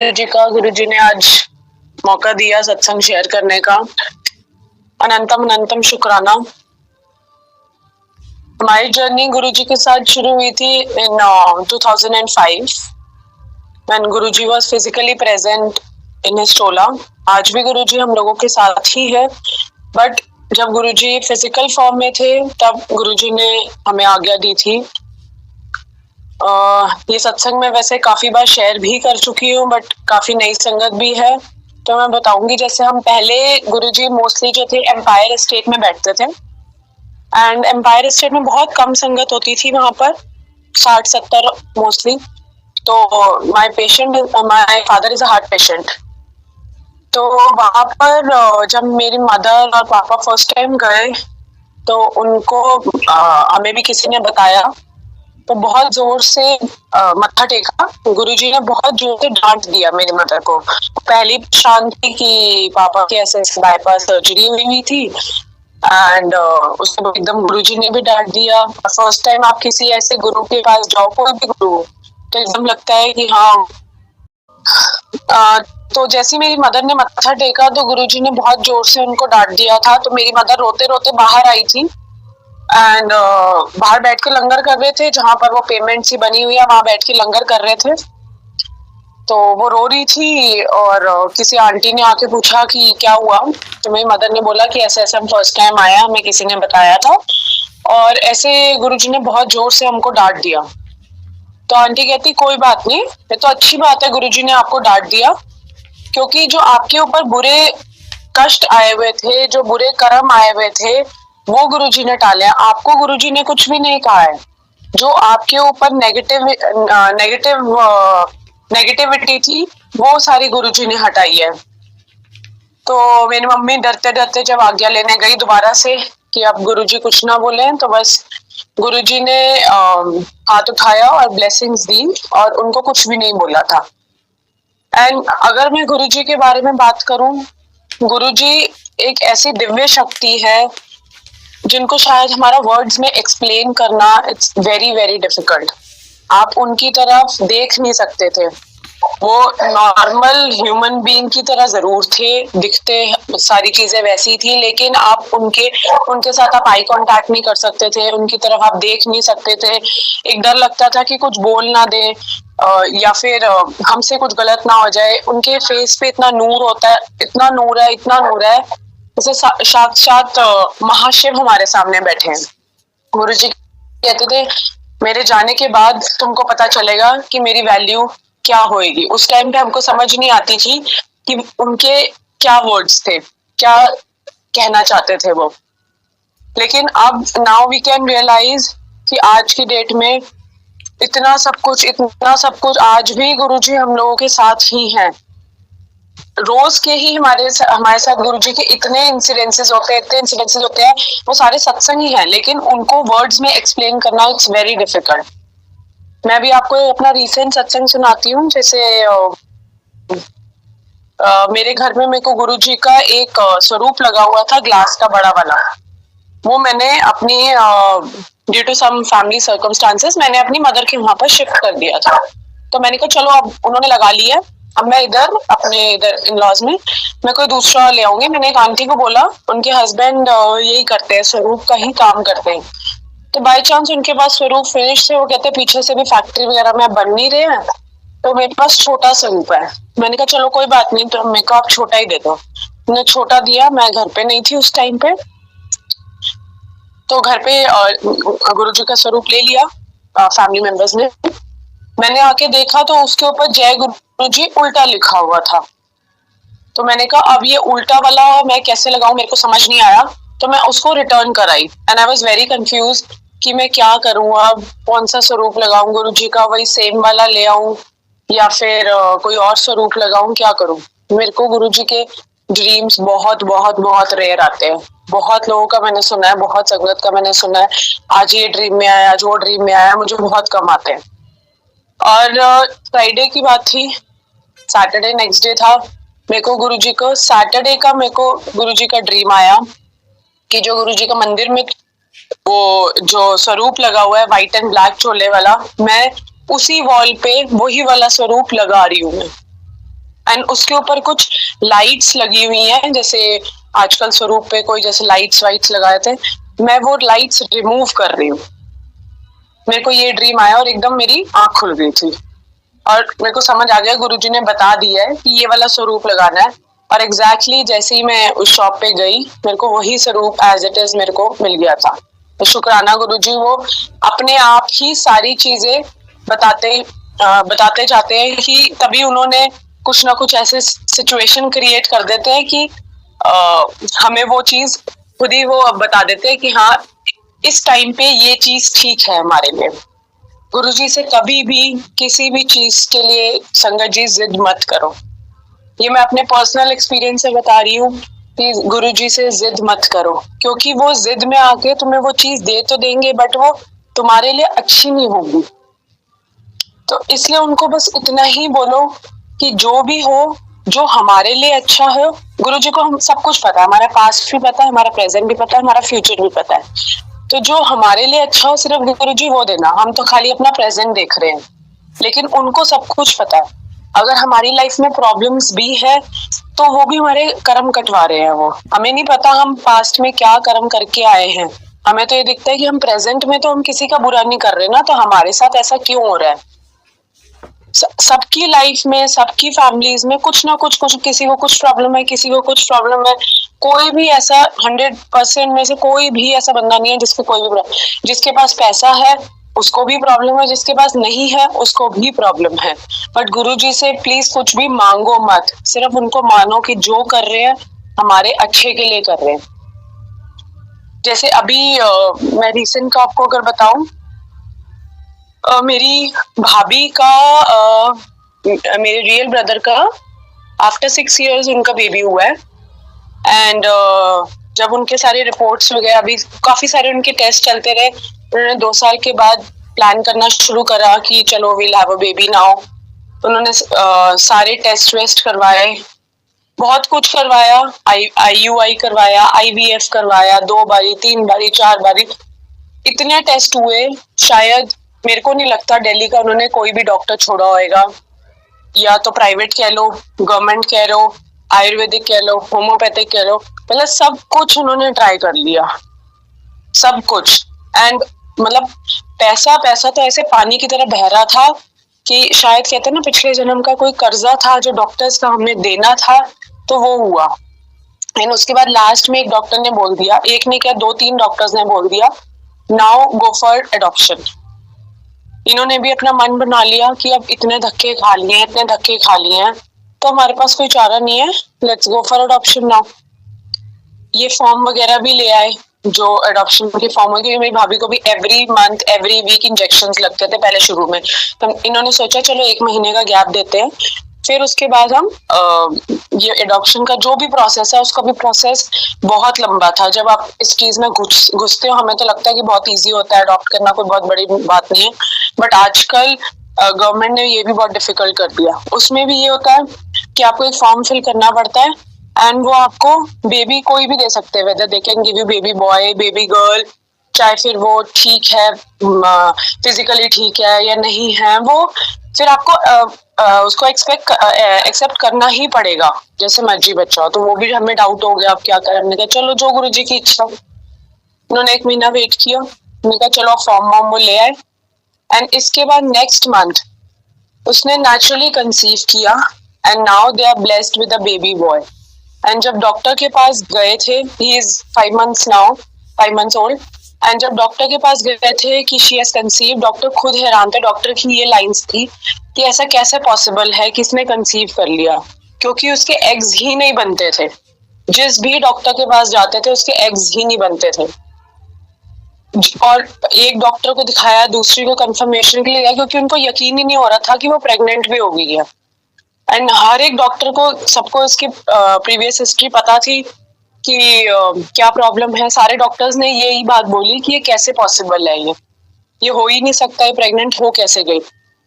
गुरु जी ने आज मौका दिया सत्संग शेयर करने का। अनंतम अनंतम शुक्राना। हमारी जर्नी गुरु जी के साथ शुरू हुई थी इन 2005 when Guru ji was physically present in his tola. आज भी गुरु जी हम लोगों के साथ ही है, बट जब गुरु जी फिजिकल फॉर्म में थे तब गुरु जी ने हमें आज्ञा दी थी। ये सत्संग में वैसे काफी बार शेयर भी कर चुकी हूँ, बट काफी नई संगत भी है, तो मैं बताऊंगी। जैसे हम पहले गुरुजी मोस्टली जो थे एम्पायर एस्टेट में बैठते थे, एंड एम्पायर एस्टेट में बहुत कम संगत होती थी, वहां पर 60-70 मोस्टली। तो my father is a heart patient. तो वहां पर जब मेरी मदर और पापा फर्स्ट टाइम गए तो उनको हमें भी किसी ने बताया, तो बहुत जोर से मत्था टेका। गुरुजी ने बहुत जोर से डांट दिया मेरी मदर को। पहली शांति की पापा के ऐसे बाईपास सर्जरी हुई थी, एंड उसको एकदम गुरुजी ने भी डांट दिया। फर्स्ट टाइम आप किसी ऐसे गुरु के पास जाओ, कोई भी गुरु, तो एकदम लगता है कि हाँ। तो जैसे मेरी मदर ने मत्था टेका तो गुरुजी ने बहुत जोर से उनको डांट दिया था। तो मेरी मदर रोते रोते बाहर आई थी, एंड बाहर बैठ के लंगर कर रहे थे, जहां पर वो पेमेंट सी बनी हुई है वहां बैठ के लंगर कर रहे थे। तो वो रो रही थी और किसी आंटी ने आके पूछा कि क्या हुआ। तो मेरी मदर ने बोला कि ऐसे ऐसे हम फर्स्ट टाइम आया, हमें किसी ने बताया था, और ऐसे गुरुजी ने बहुत जोर से हमको डांट दिया। तो आंटी कहती कोई बात नहीं, ये तो अच्छी बात है गुरुजी ने आपको डांट दिया, क्योंकि जो आपके ऊपर बुरे कष्ट आए हुए थे, जो बुरे कर्म आए हुए थे, वो गुरुजी ने टाले। आपको गुरुजी ने कुछ भी नहीं कहा है। जो आपके ऊपर नेगेटिविटी थी वो सारी गुरुजी ने हटाई है। तो मेरी मम्मी डरते डरते जब आज्ञा लेने गई दोबारा से कि अब गुरुजी कुछ ना बोले, तो बस गुरुजी ने हाथ उठाया और ब्लेसिंग्स दी और उनको कुछ भी नहीं बोला था। एंड अगर मैं गुरुजी के बारे में बात करूं, गुरुजी एक ऐसी दिव्य शक्ति है जिनको शायद हमारा वर्ड्स में एक्सप्लेन करना इट्स वेरी वेरी डिफिकल्ट। आप उनकी तरफ देख नहीं सकते थे। वो नॉर्मल ह्यूमन बीइंग की तरह जरूर थे, दिखते सारी चीजें वैसी थी, लेकिन आप उनके साथ आप आई कांटेक्ट नहीं कर सकते थे, उनकी तरफ आप देख नहीं सकते थे। एक डर लगता था कि कुछ बोल ना दे या फिर हमसे कुछ गलत ना हो जाए। उनके फेस पे इतना नूर होता है, इतना नूर है, इतना नूर है, जैसे साक्षात महाशिव हमारे सामने बैठे हैं। गुरुजी कहते थे मेरे जाने के बाद तुमको पता चलेगा कि मेरी वैल्यू क्या होएगी। उस टाइम पे हमको समझ नहीं आती थी कि उनके क्या वर्ड्स थे, क्या कहना चाहते थे वो। लेकिन अब नाउ वी कैन रियलाइज कि आज की डेट में इतना सब कुछ आज भी गुरुजी हम लोगों के साथ ही हैं। रोज के ही हमारे साथ गुरुजी के इतने इंसिडेंसेस होते हैं, वो सारे सत्संग ही हैं, लेकिन उनको वर्ड्स में एक्सप्लेन करना इट्स वेरी डिफिकल्ट। मैं भी आपको अपना रिसेंट सत्संग सुनाती हूँ। जैसे मेरे घर में मेरे को गुरुजी का एक स्वरूप लगा हुआ था, ग्लास का बड़ा वाला। वो मैंने अपनी due to some family circumstances मैंने अपनी मदर के वहां पर शिफ्ट कर दिया था। तो मैंने कहा चलो अब उन्होंने लगा लिया, अब मैं अपने इधर इन लॉज में मैं कोई दूसरा ले आऊंगी। मैंने एक आंटी को बोला, उनके हस्बैंड यही करते हैं, स्वरूप का ही काम करते हैं। तो बाय चांस उनके पास स्वरूप फिनिश थे। वो कहते पीछे से भी फैक्ट्री वगैरह में बन नहीं रहे हैं, तो मेरे पास छोटा स्वरूप है। मैंने कहा चलो कोई बात नहीं, तो मेरे को आप छोटा ही दे दो। उन्होंने छोटा दिया। मैं घर पे नहीं थी उस टाइम पे, तो घर पे गुरुजी का स्वरूप ले लिया फैमिली मेंबर्स ने। मैंने आके देखा तो उसके ऊपर जय गुरुजी उल्टा लिखा हुआ था। तो मैंने कहा अब ये उल्टा वाला मैं कैसे लगाऊं, मेरे को समझ नहीं आया। तो मैं उसको रिटर्न कराई, and I was very confuse कि मैं क्या करूं, अब कौन सा स्वरूप लगाऊं, गुरुजी का वही सेम वाला ले आऊं या फिर कोई और स्वरूप लगाऊं, क्या करूं। मेरे को गुरुजी के ड्रीम्स बहुत बहुत बहुत रेयर आते हैं। बहुत लोगों का मैंने सुना है, बहुत संगत का मैंने सुना है, आज ये ड्रीम में आया, आज वो ड्रीम में आया, मुझे बहुत कम आते हैं। और फ्राइडे की बात थी, सैटरडे नेक्स्ट डे था। मेरे को गुरुजी को सैटरडे का गुरुजी का ड्रीम आया कि जो गुरुजी का मंदिर में वो जो स्वरूप लगा हुआ है व्हाइट एंड ब्लैक चोले वाला, मैं उसी वॉल पे वही वाला स्वरूप लगा रही हूँ मैं। एंड उसके ऊपर कुछ लाइट्स लगी हुई हैं, जैसे आजकल स्वरूप पे कोई जैसे लाइट्स वाइट्स लगाए थे, मैं वो लाइट्स रिमूव कर रही हूँ। मेरे को ये ड्रीम आया और एकदम मेरी आंख खुल गई थी और मेरे को समझ आ गया गुरुजी ने बता दिया है कि ये वाला स्वरूप लगाना है। और एग्जैक्टली जैसे ही मैं उस शॉप पे गई, मेरे को वही स्वरूप एज इट इज मेरे को मिल गया था। तो शुक्राना गुरुजी, वो अपने आप ही सारी चीजें बताते जाते हैं कि तभी उन्होंने कुछ ना कुछ ऐसे सिचुएशन क्रिएट कर देते हैं कि हमें वो चीज खुद ही वो बता देते हैं कि हाँ इस टाइम पे ये चीज ठीक है हमारे लिए। गुरुजी से कभी भी किसी भी चीज के लिए संगत जी जिद मत करो। ये मैं अपने पर्सनल एक्सपीरियंस से बता रही हूँ कि गुरुजी से जिद मत करो, क्योंकि वो जिद में आके तुम्हें वो चीज दे तो देंगे बट वो तुम्हारे लिए अच्छी नहीं होगी। तो इसलिए उनको बस इतना ही बोलो कि जो भी हो, जो हमारे लिए अच्छा हो। गुरुजी को हम सब कुछ पता है, हमारा पास्ट भी पता है, हमारा प्रेजेंट भी पता है, हमारा फ्यूचर भी पता है। तो जो हमारे लिए अच्छा हो सिर्फ गुरुजी वो देना। हम तो खाली अपना प्रेजेंट देख रहे हैं, लेकिन उनको सब कुछ पता है। अगर हमारी लाइफ में प्रॉब्लम्स भी है तो वो भी हमारे कर्म कटवा रहे हैं। वो हमें नहीं पता हम पास्ट में क्या कर्म करके आए हैं। हमें तो ये दिखता है कि हम प्रेजेंट में तो हम किसी का बुरा नहीं कर रहे ना, तो हमारे साथ ऐसा क्यों हो रहा है। सबकी लाइफ में, सबकी फैमिलीज में कुछ ना कुछ किसी को कुछ प्रॉब्लम है, किसी को कुछ प्रॉब्लम है। कोई भी ऐसा 100% में से कोई भी ऐसा बंदा नहीं है जिसको कोई भी प्रॉब्लम। जिसके पास पैसा है उसको भी प्रॉब्लम है, जिसके पास नहीं है उसको भी प्रॉब्लम है। बट गुरुजी से प्लीज कुछ भी मांगो मत, सिर्फ उनको मानो कि जो कर रहे हैं हमारे अच्छे के लिए कर रहे हैं। जैसे अभी मैं रिसेंट का आपको अगर बताऊं, मेरी भाभी का मेरे रियल ब्रदर का आफ्टर 6 years उनका बेबी हुआ है। एंड जब उनके सारे रिपोर्ट्स वगैरह, अभी काफी सारे उनके टेस्ट चलते रहे, उन्होंने 2 साल के बाद प्लान करना शुरू करा कि चलो we'll have a baby now. उन्होंने सारे टेस्ट वेस्ट करवाए, बहुत कुछ करवाया, IUI करवाया, IVF करवाया, 2 बारी 3 बारी 4 बारी, इतने टेस्ट हुए। शायद मेरे को नहीं लगता दिल्ली का उन्होंने कोई भी डॉक्टर छोड़ा होएगा, या तो प्राइवेट कह लो, गवर्नमेंट कह लो, आयुर्वेदिक कह लो, होम्योपैथिक कह लो, मतलब सब कुछ उन्होंने ट्राई कर लिया, सब कुछ। एंड मतलब पैसा तो ऐसे पानी की तरह बह रहा था कि शायद कहते हैं ना पिछले जन्म का कोई कर्जा था जो डॉक्टर्स का हमने देना था, तो वो हुआ। एंड उसके बाद लास्ट में एक डॉक्टर ने बोल दिया, एक ने क्या 2-3 डॉक्टर्स ने बोल दिया, नाउ गो फॉर एडॉप्शन। इन्होंने भी अपना मन बना लिया कि अब इतने धक्के खा लिए हैं तो हमारे पास कोई चारा नहीं है, let's go for adoption now. ये फॉर्म वगैरह भी ले आए, जो एडॉप्शन के फॉर्म होगी। मेरी भाभी को भी every month every week injections लगते थे पहले शुरू में, तो इन्होंने सोचा चलो 1 महीने का गैप देते हैं, फिर उसके बाद हम ये एडॉप्शन का जो भी प्रोसेस है उसका भी प्रोसेस बहुत लंबा था। जब आप इस चीज में घुसते हो, हमें तो लगता है कि बहुत इजी होता है, अडॉप्ट करना कोई बहुत बड़ी बात नहीं है, बट आजकल गवर्नमेंट ने ये भी बहुत डिफिकल्ट कर दिया। उसमें भी ये होता है कि आपको एक फॉर्म फिल करना पड़ता है, एंड वो आपको बेबी कोई भी दे सकते हैं, whether they can give you baby boy, baby girl, चाहे फिर वो ठीक है, फिजिकली ठीक है या नहीं है, वो फिर आपको उसको एक्सेप्ट करना ही पड़ेगा, जैसे मर्जी बच्चा हो। तो वो भी हमें डाउट हो गया अब क्या करें। हमने कहा चलो जो गुरुजी की इच्छा। उन्होंने 1 महीना वेट किया, हमने कहा चलो फॉर्म वॉर्म वो ले आए। एंड इसके बाद नेक्स्ट मंथ उसने नेचुरली कंसीव किया, and now they are blessed with a baby boy. And जब डॉक्टर के पास गए थे, he is 5 months now, 5 months old, and जब डॉक्टर के पास गए थे कि शी हैज कंसीव, डॉक्टर खुद हैरान थे। डॉक्टर की ये लाइंस थी कि ऐसा कैसे पॉसिबल है कि इसने कंसीव कर लिया, क्योंकि उसके एग्स ही नहीं बनते थे। जिस भी डॉक्टर के पास जाते थे उसके एग्स ही नहीं बनते थे। और एक डॉक्टर को दिखाया, दूसरी को कंफर्मेशन के लिए गया, क्योंकि उनको यकीन ही नहीं हो रहा था कि वो प्रेग्नेंट भी हो गई है। एंड हर एक डॉक्टर को, सबको इसकी प्रीवियस हिस्ट्री पता थी कि क्या प्रॉब्लम है। सारे डॉक्टर्स ने यही बात बोली कि ये कैसे पॉसिबल है, ये हो ही नहीं सकता है, प्रेग्नेंट हो कैसे गई।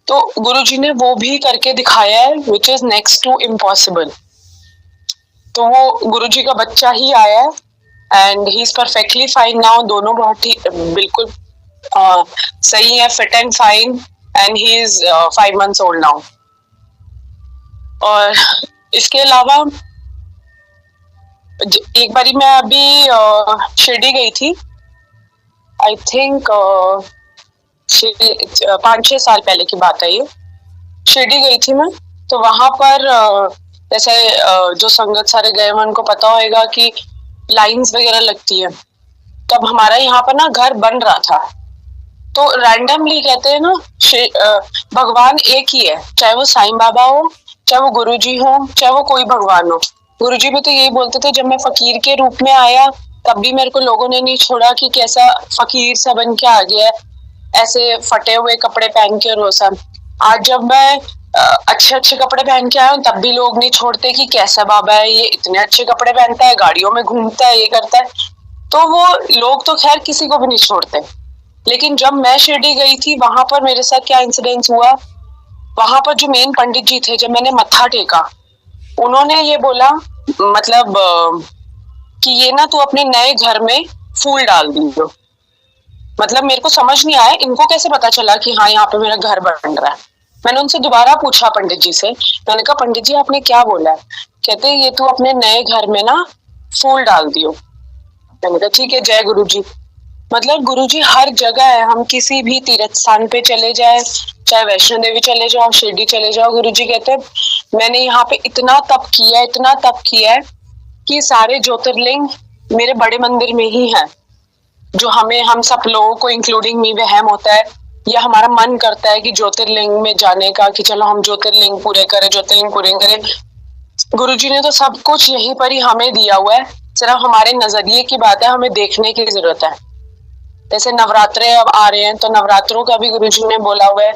तो गुरुजी ने वो भी करके दिखाया है, which is next to impossible. तो वो गुरुजी का बच्चा ही आया है, and he is perfectly fine now. दोनों बहुत ही बिल्कुल सही है, fit and fine, and he is 5 months old now. और इसके अलावा एक बारी मैं अभी शिरडी गई थी, आई थिंक 5-6 साल पहले की बात है ये। शिरडी गई थी मैं, तो वहां पर जैसे जो संगत सारे गए हैं उनको पता होगा कि लाइंस वगैरह लगती है। तब हमारा यहाँ पर ना घर बन रहा था, तो रैंडमली कहते हैं ना भगवान एक ही है, चाहे वो साईं बाबा हो, चाहे वो गुरुजी हो, चाहे वो कोई भगवान हो। गुरुजी भी तो यही बोलते थे, जब मैं फकीर के रूप में आया तब भी मेरे को लोगों ने नहीं छोड़ा कि कैसा फकीर सा बन के आ गया है, ऐसे फटे हुए कपड़े पहन के और वो सब। आज जब मैं अच्छे अच्छे कपड़े पहन के आया हूँ तब भी लोग नहीं छोड़ते कि कैसा बाबा है ये, इतने अच्छे कपड़े पहनता है, गाड़ियों में घूमता है, ये करता है। तो वो लोग तो खैर किसी को भी नहीं छोड़ते। लेकिन जब मैं शिरडी गई थी वहां पर मेरे साथ क्या इंसिडेंस हुआ, वहां पर जो मेन पंडित जी थे, जब मैंने मत्था टेका, उन्होंने ये बोला, मतलब कि ये ना तू अपने नए घर में फूल डाल दीजिए। मतलब मेरे को समझ नहीं आया इनको कैसे पता चला कि हाँ यहाँ पे मेरा घर बन रहा है। मैंने उनसे दोबारा पूछा पंडित जी से, मैंने कहा पंडित जी आपने क्या बोला है? कहते ये तू अपने नए घर में ना फूल डाल दियो। मैंने कहा ठीक है, जय गुरु जी। मतलब गुरुजी हर जगह है, हम किसी भी तीर्थ स्थान पे चले जाए, चाहे वैष्णो देवी चले जाओ, शिरडी चले जाओ, गुरुजी कहते हैं मैंने यहाँ पे इतना तप किया है, इतना तप किया है कि सारे ज्योतिर्लिंग मेरे बड़े मंदिर में ही है। जो हम सब लोगों को इंक्लूडिंग मी वहम होता है या हमारा मन करता है कि ज्योतिर्लिंग में जाने का, कि चलो हम ज्योतिर्लिंग पूरे करें, ज्योतिर्लिंग पूरे करें। गुरुजी ने तो सब कुछ यहीं पर ही हमें दिया हुआ है, सिर्फ हमारे नजरिए की बात है, हमें देखने की जरूरत है। जैसे नवरात्रे अब आ रहे हैं, तो नवरात्रों का भी गुरुजी ने बोला हुआ है।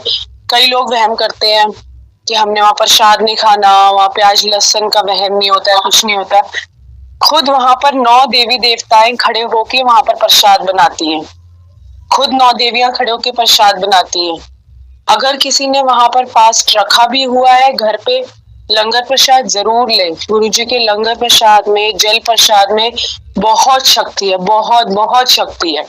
कई लोग वहम करते हैं कि हमने वहां प्रसाद नहीं खाना, वहां प्याज लहसुन का वहम नहीं होता है, कुछ नहीं होता। खुद वहां पर 9 देवी देवताएं खड़े होके वहां पर प्रसाद बनाती हैं, खुद 9 देवियां खड़े होके प्रसाद बनाती हैं। अगर किसी ने वहां पर फास्ट रखा भी हुआ है, घर पे लंगर प्रसाद जरूर ले। गुरुजी के लंगर प्रसाद में, जल प्रसाद में बहुत शक्ति है, बहुत बहुत शक्ति है।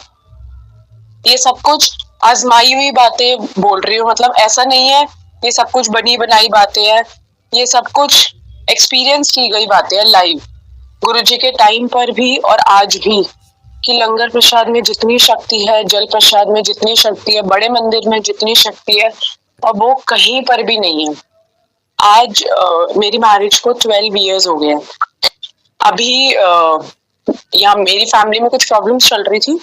ये सब कुछ आजमाई हुई बातें बोल रही हूँ, मतलब ऐसा नहीं है ये सब कुछ बनी बनाई बातें हैं, ये सब कुछ एक्सपीरियंस की गई बातें हैं लाइव, गुरुजी के टाइम पर भी और आज भी, कि लंगर प्रसाद में जितनी शक्ति है, जल प्रसाद में जितनी शक्ति है, बड़े मंदिर में जितनी शक्ति है, और वो कहीं पर भी नहीं है। आज मेरी मैरिज को 12 इयर्स हो गए हैं। अभी यहाँ मेरी फैमिली में कुछ प्रॉब्लम्स चल रही थी,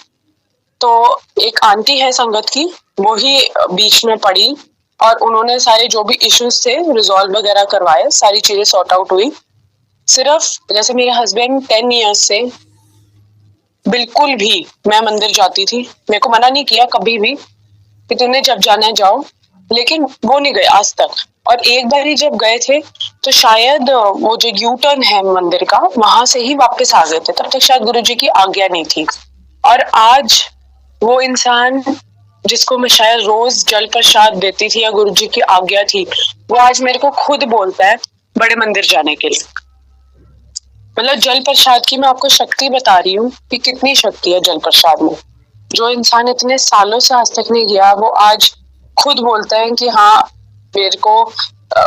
तो एक आंटी है संगत की, वो ही बीच में पड़ी और उन्होंने सारे जो भी इश्यूज थे रिजॉल्व वगैरह करवाए, सारी चीजें सॉर्ट आउट हुई। सिर्फ जैसे मेरे हस्बैंड 10 इयर्स से बिल्कुल भी, मैं मंदिर जाती थी, मेरे को मना नहीं किया कभी भी कि तुमने जब जाना है जाओ, लेकिन वो नहीं गए आज तक। और एक बार ही जब गए थे तो शायद वो जो यू टर्न है मंदिर का, वहां से ही वापस आ गए थे, तब तक शायद गुरुजी की आज्ञा नहीं थी। और आज वो इंसान जिसको मैं शायद रोज जल प्रसाद देती थी या गुरुजी की आज्ञा थी, वो आज मेरे को खुद बोलता है बड़े मंदिर जाने के लिए। मतलब जल प्रसाद की मैं आपको शक्ति बता रही हूँ कि कितनी शक्ति है जल प्रसाद में। जो इंसान इतने सालों से आज तक नहीं गया, वो आज खुद बोलता है कि हाँ मेरे को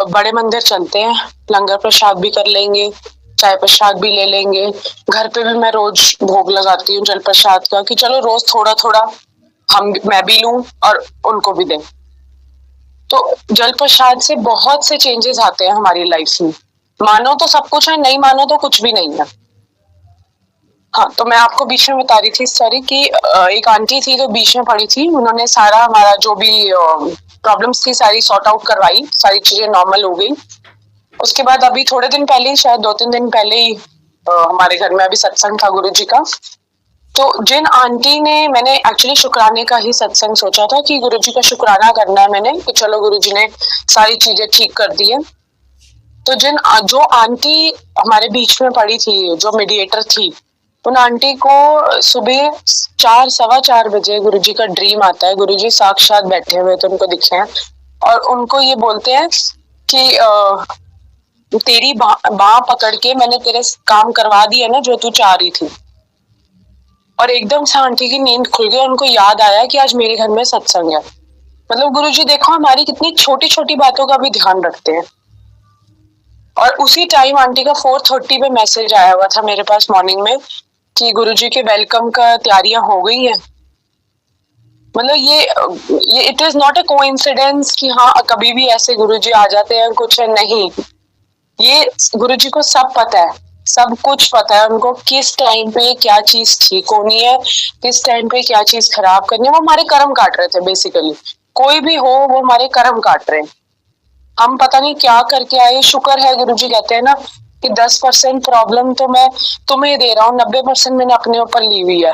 बड़े मंदिर चलते हैं, लंगर प्रसाद भी कर लेंगे, चाय प्रसाद भी ले लेंगे। घर पे भी मैं रोज भोग लगाती हूँ जल प्रसाद का, कि चलो रोज थोड़ा थोड़ा मैं भी लूं और उनको भी दें। तो जल प्रसाद से बहुत से चेंजेस आते हैं हमारी लाइफ में। मानो तो सब कुछ है, नहीं मानो तो कुछ भी नहीं है। हाँ, तो मैं आपको बीच में बता रही थी सॉरी कि एक आंटी थी जो बीच में पड़ी थी, उन्होंने सारा हमारा जो भी प्रॉब्लम्स थी सारी सॉर्ट आउट करवाई, सारी चीजें नॉर्मल हो गई। उसके बाद अभी थोड़े दिन पहले ही, शायद 2-3 दिन पहले ही हमारे घर में अभी सत्संग था गुरुजी का। तो जिन आंटी ने, मैंने एक्चुअली शुक्राने का ही सत्संग सोचा था कि गुरुजी का शुक्राना करना है मैंने, कि चलो गुरुजी ने सारी चीजें ठीक कर दी है। तो जो आंटी हमारे बीच में पड़ी थी, जो मीडिएटर थी, उन आंटी को सुबह 4-4:15 बजे गुरुजी का ड्रीम आता है। गुरुजी साक्षात बैठे हुए तो उनको दिखे हैं और उनको ये बोलते हैं कि तेरी बाँ पकड़ के मैंने तेरे काम करवा दिया ना जो तू चाह रही थी। और एकदम से आंटी की नींद खुल गई, उनको याद आया कि आज मेरे घर में सत्संग है। मतलब गुरुजी देखो हमारी कितनी छोटी छोटी बातों का भी ध्यान रखते हैं। और उसी टाइम आंटी का 4:30 पे मैसेज आया हुआ था मेरे पास मॉर्निंग में कि गुरुजी के वेलकम का तैयारियां हो गई है। मतलब ये it is not a coincidence कि हाँ कभी भी ऐसे गुरुजी आ जाते हैं कुछ है, नहीं। ये गुरुजी को सब पता है, सब कुछ पता है उनको, किस टाइम पे क्या चीज ठीक होनी है, किस टाइम पे क्या चीज खराब करनी है। वो हमारे कर्म काट रहे थे बेसिकली, कोई भी हो वो हमारे कर्म काट रहे हैं। हम पता नहीं क्या करके आए। शुक्र है गुरुजी कहते हैं ना कि 10% प्रॉब्लम तो मैं तुम्हें दे रहा हूँ, 90% मैंने अपने ऊपर ली हुई है।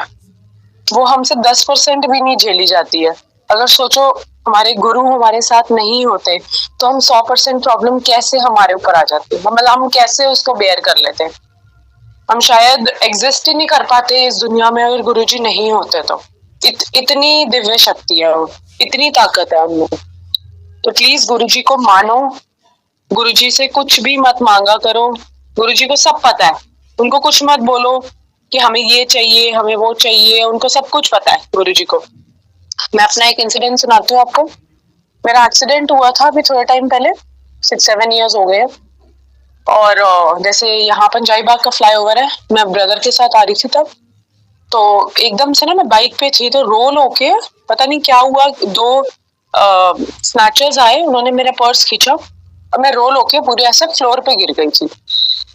वो हमसे 10% भी नहीं झेली जाती है। अगर सोचो हमारे गुरु हमारे साथ नहीं होते तो हम 100% प्रॉब्लम कैसे हमारे ऊपर आ जाती है, मतलब हम कैसे उसको बेयर कर लेते। हम शायद एग्जिस्ट ही नहीं कर पाते इस दुनिया में अगर गुरुजी नहीं होते तो। इतनी दिव्य शक्ति है वो, इतनी ताकत है उनमें। तो प्लीज गुरुजी को मानो, गुरुजी से कुछ भी मत मांगा करो। गुरुजी को सब पता है, उनको कुछ मत बोलो कि हमें ये चाहिए हमें वो चाहिए, उनको सब कुछ पता है गुरुजी को। मैं अपना एक इंसिडेंट सुनाती हूँ आपको। मेरा एक्सीडेंट हुआ था अभी थोड़े टाइम पहले, 6-7 ईयर्स हो गए। और जैसे यहाँ पंजाबी बाग का फ्लाईओवर है, मैं ब्रदर के साथ आ रही थी तब, तो एकदम से ना मैं बाइक पे थी तो रोल होके पता नहीं क्या हुआ, 2 स्नैचर्स आए, उन्होंने मेरा पर्स खींचा और मैं रोल होके पूरे ऐसे फ्लोर पे गिर गई थी।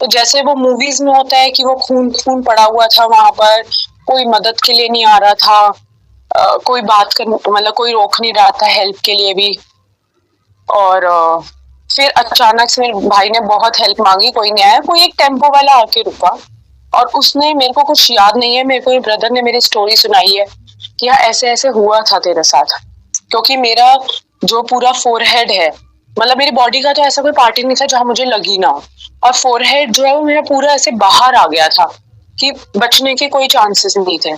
तो जैसे वो मूवीज में होता है कि वो खून खून पड़ा हुआ था वहां पर, कोई मदद के लिए नहीं आ रहा था, कोई बात कर मतलब कोई रोक नहीं रहा था हेल्प के लिए भी। और फिर अचानक से मेरे भाई ने बहुत हेल्प मांगी, कोई नहीं आया। कोई एक टेम्पो वाला आके रुका और उसने, मेरे को कुछ याद नहीं है, मेरे को ब्रदर ने मेरी स्टोरी सुनाई है कि हाँ ऐसे ऐसे हुआ था तेरे साथ। क्योंकि मेरा जो पूरा फोरहेड है, मतलब मेरी बॉडी का तो ऐसा कोई पार्ट ही नहीं था जहां मुझे लगी ना हो, और फोरहेड जो है वो मेरा पूरा ऐसे बाहर आ गया था कि बचने के कोई चांसेस नहीं थे।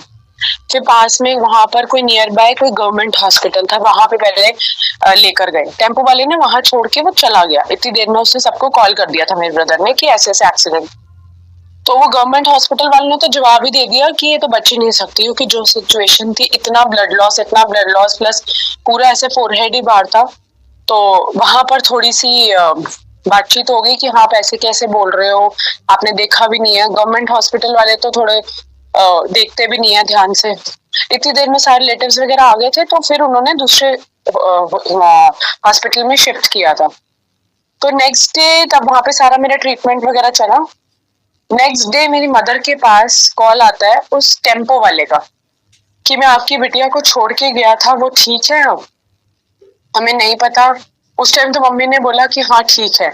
फिर पास में वहां पर कोई नियर बाय कोई गवर्नमेंट हॉस्पिटल था, वहां पे पहले लेकर गए टेम्पो वाले ने, वहां छोड़ के वो चला गया। इतनी देर में उसने सबको कॉल कर दिया था मेरे ब्रदर ने कि ऐसे ऐसे एक्सीडेंट। तो वो गवर्नमेंट हॉस्पिटल वालों ने तो जवाब ही दे दिया कि ये तो बच ही नहीं सकती, क्योंकि जो सिचुएशन थी, इतना ब्लड लॉस प्लस पूरा ऐसे फोरहेड ही बाहर था। तो वहां पर थोड़ी सी बातचीत हो गई कि हाँ आप ऐसे कैसे बोल रहे हो, आपने देखा भी नहीं है। गवर्नमेंट हॉस्पिटल वाले तो थोड़े देखते भी नहीं है ध्यान से। इतनी देर में सारे रिलेटिव्स वगैरह आ गए थे, तो फिर उन्होंने दूसरे हॉस्पिटल में शिफ्ट किया था। तो नेक्स्ट डे तब वहां पे सारा मेरा ट्रीटमेंट वगैरह चला। नेक्स्ट डे मेरी मदर के पास कॉल आता है उस टेम्पो वाले का कि मैं आपकी बिटिया को छोड़ के गया था, वो ठीक है? हमें नहीं पता। उस टाइम तो मम्मी ने बोला कि हाँ ठीक है।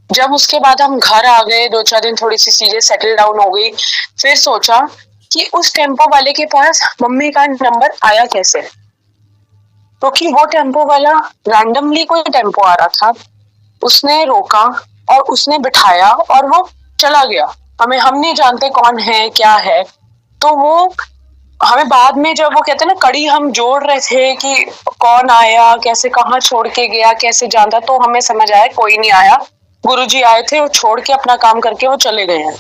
जब उसके बाद हम घर आ गए, 2-4 दिन थोड़ी सी चीजें सेटल डाउन हो गई, फिर सोचा कि उस टेम्पो वाले के पास मम्मी का नंबर आया कैसे। क्योंकि वो टेम्पो वाला रैंडमली कोई टेम्पो आ रहा था, उसने रोका और उसने बिठाया और वो चला गया। हम नहीं जानते कौन है क्या है। तो वो हमें बाद में जब वो कहते हैं ना कड़ी हम जोड़ रहे थे कि कौन आया, कैसे, कहाँ छोड़ के गया, कैसे जानता, तो हमें समझ आया कोई नहीं आया, गुरुजी आए थे, वो छोड़ के अपना काम करके वो चले गए हैं।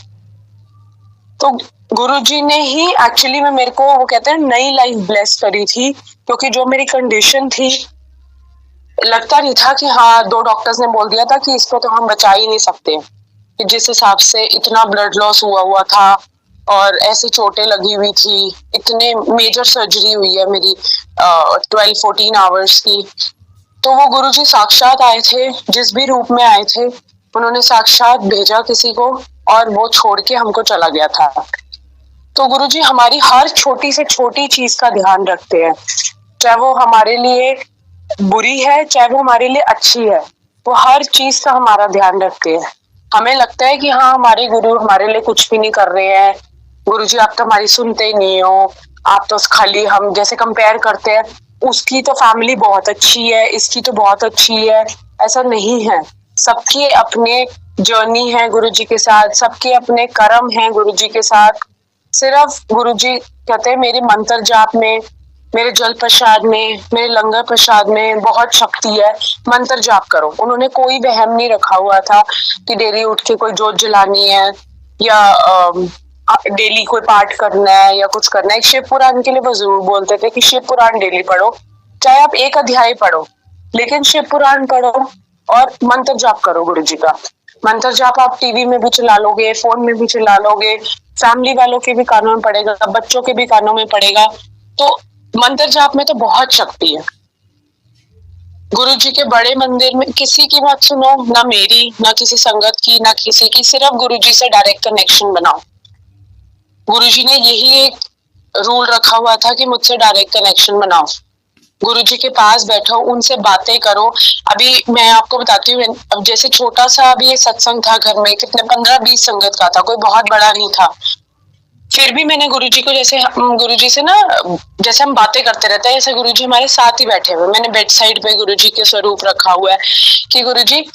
तो गुरुजी ने ही एक्चुअली में मेरे को वो कहते हैं नई लाइफ ब्लेस करी थी, क्योंकि जो मेरी कंडीशन थी लगता नहीं था कि हाँ, 2 डॉक्टर्स ने बोल दिया था कि इसको तो हम बचा ही नहीं सकते, कि जिस हिसाब से इतना ब्लड लॉस हुआ था और ऐसी चोटें लगी हुई थी, इतने मेजर सर्जरी हुई है मेरी 12-14 आवर्स की। तो वो गुरुजी साक्षात आए थे, जिस भी रूप में आए थे उन्होंने साक्षात भेजा किसी को और वो छोड़ के हमको चला गया था। तो गुरुजी हमारी हर छोटी से छोटी चीज का ध्यान रखते हैं, चाहे वो हमारे लिए बुरी है चाहे वो हमारे लिए अच्छी है, वो हर चीज का हमारा ध्यान रखते हैं। हमें लगता है कि हाँ हमारे गुरु हमारे लिए कुछ भी नहीं कर रहे हैं, गुरुजी आप तो हमारी सुनते ही नहीं हो, आप तो खाली, हम जैसे कंपेयर करते हैं उसकी तो फैमिली बहुत अच्छी है, इसकी तो बहुत अच्छी है। ऐसा नहीं है, सबके अपने जर्नी है गुरुजी के साथ, सबके अपने कर्म हैं गुरुजी के साथ। सिर्फ गुरुजी कहते हैं मेरे मंत्र जाप में, मेरे जल प्रसाद में, मेरे लंगर प्रसाद में बहुत शक्ति है, मंत्र जाप करो। उन्होंने कोई वहम नहीं रखा हुआ था कि डेली उठ के कोई जोत जलानी है या डेली कोई पाठ करना है या कुछ करना है। शिव पुराण के लिए वो जरूर बोलते थे कि शिव पुराण डेली पढ़ो, चाहे आप 1 अध्याय पढ़ो, लेकिन शिव पुराण पढ़ो और मंत्र जाप करो गुरुजी का। मंत्र जाप आप टीवी में भी चला लोगे, फोन में भी चला लोगे, फैमिली वालों के भी कानों में पड़ेगा, बच्चों के भी कानों में पड़ेगा। तो मंत्र जाप में तो बहुत शक्ति है। गुरु जी के बड़े मंदिर में किसी की मत सुनो, ना मेरी, ना किसी संगत की, ना किसी की, सिर्फ गुरु जी से डायरेक्ट कनेक्शन बनाओ। गुरु जी ने यही एक रूल रखा हुआ था कि मुझसे डायरेक्ट कनेक्शन बनाओ, गुरु जी के पास बैठो, उनसे बातें करो। अभी मैं आपको बताती हूँ, अब जैसे छोटा सा अभी एक सत्संग था घर में, कितने 15-20 संगत का था, कोई बहुत बड़ा नहीं था। फिर भी मैंने गुरुजी को, जैसे गुरुजी से ना, जैसे हम बातें करते रहते हैं, ऐसे गुरुजी हमारे साथ ही बैठे हुए, मैंने बेड साइड पे गुरुजी के स्वरूप रखा हुआ है कि गुरुजी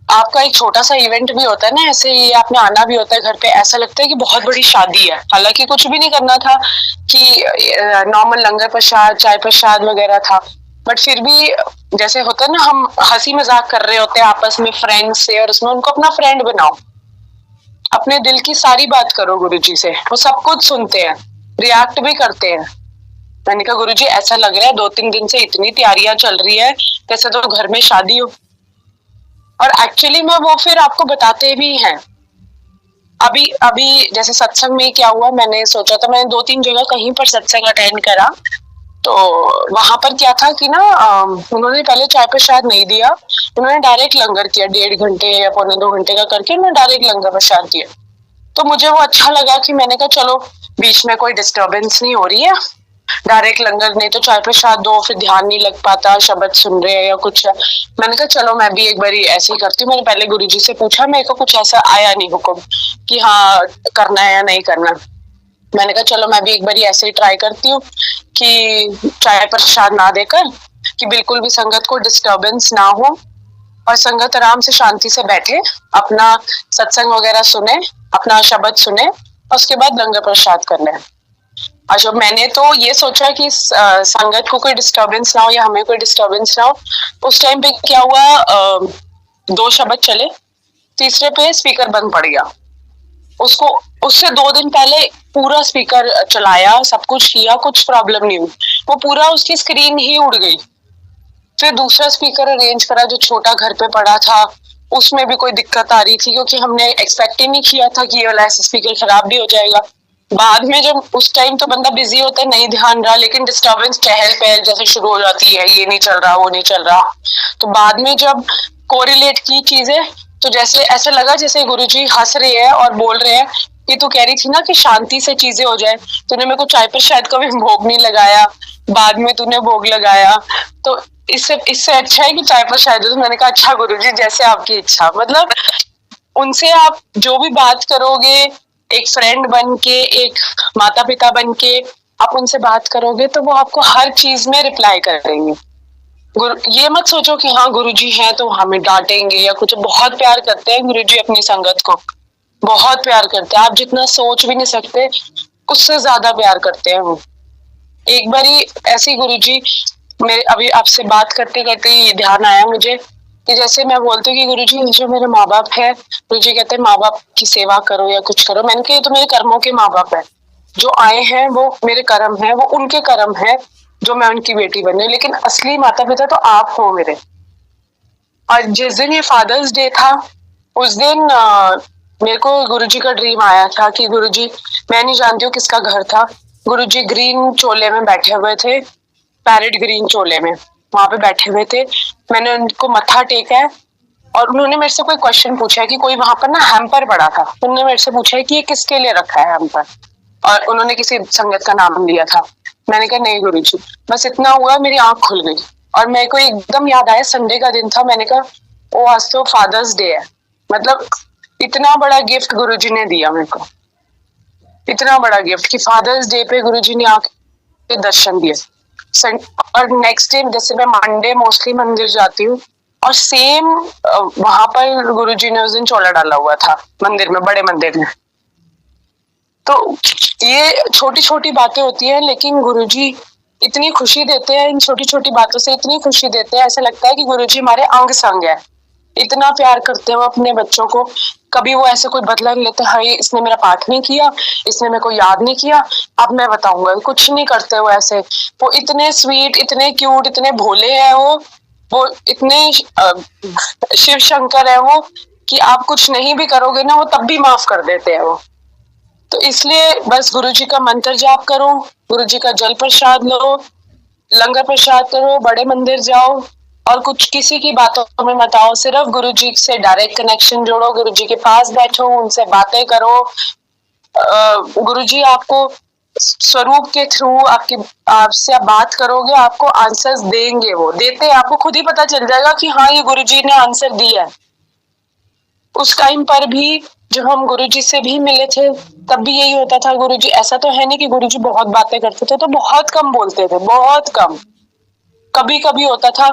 आपका एक छोटा सा इवेंट भी होता है ना, ऐसे ही आपने आना भी होता है घर पे, ऐसा लगता है कि बहुत बड़ी शादी है। हालांकि कुछ भी नहीं करना था, कि नॉर्मल लंगर प्रसाद, चाय प्रसाद वगैरह था, बट फिर भी जैसे होता है ना, हम हंसी मजाक कर रहे होते हैं आपस में फ्रेंड्स से, और उसमें उनको अपना फ्रेंड बनाओ, अपने दिल की सारी बात करो गुरुजी से, वो सब कुछ सुनते हैं, रिएक्ट भी करते हैं। मैंने कहा गुरुजी ऐसा लग रहा है 2-3 दिन से इतनी तैयारियां चल रही है जैसे तो घर में शादी हो, और एक्चुअली में वो फिर आपको बताते भी हैं। अभी अभी जैसे सत्संग में क्या हुआ, मैंने सोचा था, मैंने 2-3 जगह कहीं पर सत्संग अटेंड करा, तो वहां पर क्या था कि ना, उन्होंने पहले चाय प्रसाद नहीं दिया, उन्होंने डायरेक्ट लंगर किया, 1.5 घंटे या 1.25 घंटे का करके उन्होंने डायरेक्ट लंगर प्रसाद किया। तो मुझे वो अच्छा लगा कि मैंने कहा चलो बीच में कोई डिस्टरबेंस नहीं हो रही है, डायरेक्ट लंगर, नहीं तो चाय प्रसाद दो फिर ध्यान नहीं लग पाता, शब्द सुन रहे हैं या कुछ है। मैंने कहा चलो मैं भी एक बारी ऐसे ही करती हूँ। मैंने पहले गुरुजी से पूछा, मेरे को कुछ ऐसा आया नहीं हुक्म कि हाँ करना है या नहीं करना। मैंने कहा चलो मैं भी एक बारी ऐसे ही ट्राई करती हूँ कि चाय प्रसाद ना देकर, कि बिल्कुल भी संगत को डिस्टरबेंस ना हो और संगत आराम से शांति से बैठे, अपना सत्संग वगैरह सुने, अपना शब्द सुने, और उसके बाद लंगर प्रसाद कर लें। अच्छा, मैंने तो ये सोचा कि संगत को कोई डिस्टरबेंस ना हो या हमें कोई डिस्टरबेंस ना हो। उस टाइम पे क्या हुआ, 2 शब्द चले, तीसरे पे स्पीकर बंद पड़ गया। उसको उससे 2 दिन पहले पूरा स्पीकर चलाया, सब कुछ किया, कुछ प्रॉब्लम नहीं हुई, वो पूरा उसकी स्क्रीन ही उड़ गई। फिर दूसरा स्पीकर अरेंज करा जो छोटा घर पे पड़ा था, उसमें भी कोई दिक्कत आ रही थी, क्योंकि हमने एक्सपेक्ट ही नहीं किया था कि ये वाला स्पीकर खराब भी हो जाएगा। बाद में जब उस टाइम तो बंदा बिजी होता है, नहीं ध्यान रहा, लेकिन डिस्टर्बेंस चहल पहल जैसे शुरू हो जाती है, ये नहीं चल रहा, वो नहीं चल रहा। तो बाद में जब कोरिलेट की चीजें, तो जैसे ऐसा लगा जैसे गुरुजी हंस रहे हैं और बोल रहे हैं कि तू कह रही थी ना कि शांति से चीजें हो जाए, तूने मेरे को चाय पर शायद कभी भोग नहीं लगाया, बाद में तूने भोग लगाया, तो इससे इससे अच्छा है कि चाय पर शायद। तो मैंने कहा अच्छा गुरुजी जैसे आपकी इच्छा, मतलब उनसे आप जो भी बात करोगे, एक फ्रेंड बन के, एक माता पिता बन के आप उनसे बात करोगे, तो वो आपको हर चीज में रिप्लाई करेंगे। ये मत सोचो कि हाँ गुरुजी हैं तो हमें डांटेंगे या कुछ, बहुत प्यार करते हैं गुरुजी अपनी संगत को, बहुत प्यार करते हैं, आप जितना सोच भी नहीं सकते उससे ज्यादा प्यार करते हैं वो। एक बारी ऐसी गुरुजी, मेरे अभी आपसे बात करते करते ये ध्यान आया मुझे कि जैसे मैं बोलती हूँ कि गुरुजी जो मेरे माँ बाप है, गुरुजी कहते हैं माँ बाप की सेवा करो या कुछ करो। मैंने कहा ये तो मेरे कर्मों के माँ बाप है, जो आए हैं वो मेरे कर्म है, वो उनके कर्म है जो मैं उनकी बेटी बनी, लेकिन असली माता पिता तो आप हो मेरे। और जिस दिन ये फादर्स डे था, उस दिन मेरे को गुरुजी का ड्रीम आया था कि गुरुजी, मैं नहीं जानती हूँ किसका घर था, गुरुजी ग्रीन चोले में बैठे हुए थे, पैरेट ग्रीन चोले में वहां पे बैठे हुए थे। मैंने उनको मत्था टेका है और उन्होंने मेरे से कोई क्वेश्चन पूछा है कि कोई वहां पर ना हैम्पर पड़ा था, उन्होंने मेरे से पूछा है कि ये किसके लिए रखा है हैम्पर, और उन्होंने किसी संगत का नाम लिया था। मैंने कहा नहीं गुरुजी, बस इतना हुआ, मेरी आंख खुल गई और मेरे को एकदम याद आया, संडे का दिन था, मैंने कहा ओ आज तो फादर्स डे है। मतलब इतना बड़ा गिफ्ट गुरुजी ने दिया मेरे को, इतना बड़ा गिफ्ट कि फादर्स डे पे गुरुजी ने आके दर्शन दिए। और नेक्स्ट डे जैसे मैं मंडे मोस्टली मंदिर जाती हूँ, और सेम वहां पर गुरुजी ने उस दिन चोला डाला हुआ था मंदिर में, बड़े मंदिर में। तो ये छोटी छोटी बातें होती है, लेकिन गुरुजी इतनी खुशी देते हैं, इन छोटी छोटी बातों से इतनी खुशी देते हैं, ऐसा लगता है कि गुरुजी हमारे अंग संग है, इतना प्यार करते हैं वो अपने बच्चों को। कभी वो ऐसे कोई बदला नहीं लेते, हाय इसने मेरा पाठ नहीं किया, इसने मेरे को याद नहीं किया, अब मैं बताऊंगा, कुछ नहीं करते वो ऐसे। वो इतने स्वीट, इतने क्यूट, इतने भोले हैं वो इतने शिव शंकर है वो, कि आप कुछ नहीं भी करोगे ना, वो तब भी माफ कर देते हैं वो। तो इसलिए बस गुरुजी का मंत्र जाप करो, गुरुजी का जल प्रसाद लो, लंगर प्रसाद करो, बड़े मंदिर जाओ, और कुछ किसी की बातों में मत आओ। सिर्फ गुरुजी से डायरेक्ट कनेक्शन जोड़ो, गुरुजी के पास बैठो, उनसे बातें करो। गुरुजी आपको स्वरूप के थ्रू आपसे आप बात करोगे, आपको आंसर्स देंगे, वो देते हैं, आपको खुद ही पता चल जाएगा कि हाँ ये गुरुजी ने आंसर दिया है। उस टाइम पर भी जब हम गुरुजी से भी मिले थे तब भी यही होता था। गुरुजी, ऐसा तो है नहीं कि गुरुजी बहुत बातें करते थे, तो बहुत कम बोलते थे, बहुत कम। कभी कभी होता था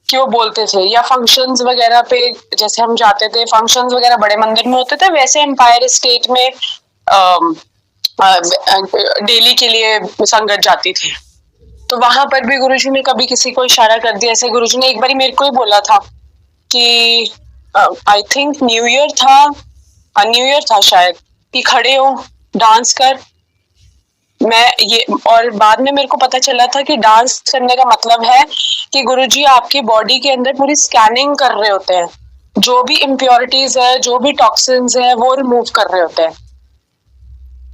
कि वो बोलते थे, या फंक्शंस वगैरह पे जैसे हम जाते थे, फंक्शंस वगैरह बड़े मंदिर में होते थे, वैसे एम्पायर स्टेट में डेली के लिए संगत जाती थी, तो वहां पर भी गुरुजी ने कभी किसी को इशारा कर दिया। ऐसे गुरुजी ने एक बार मेरे को ही बोला था कि आई थिंक न्यू ईयर था शायद, कि खड़े हो, डांस कर। मैं ये, और बाद में मेरे को पता चला था कि डांस करने का मतलब है कि गुरुजी आपकी बॉडी के अंदर पूरी स्कैनिंग कर रहे होते हैं, जो भी इम्प्योरिटीज है, जो भी टॉक्सिन्स है, वो रिमूव कर रहे होते हैं।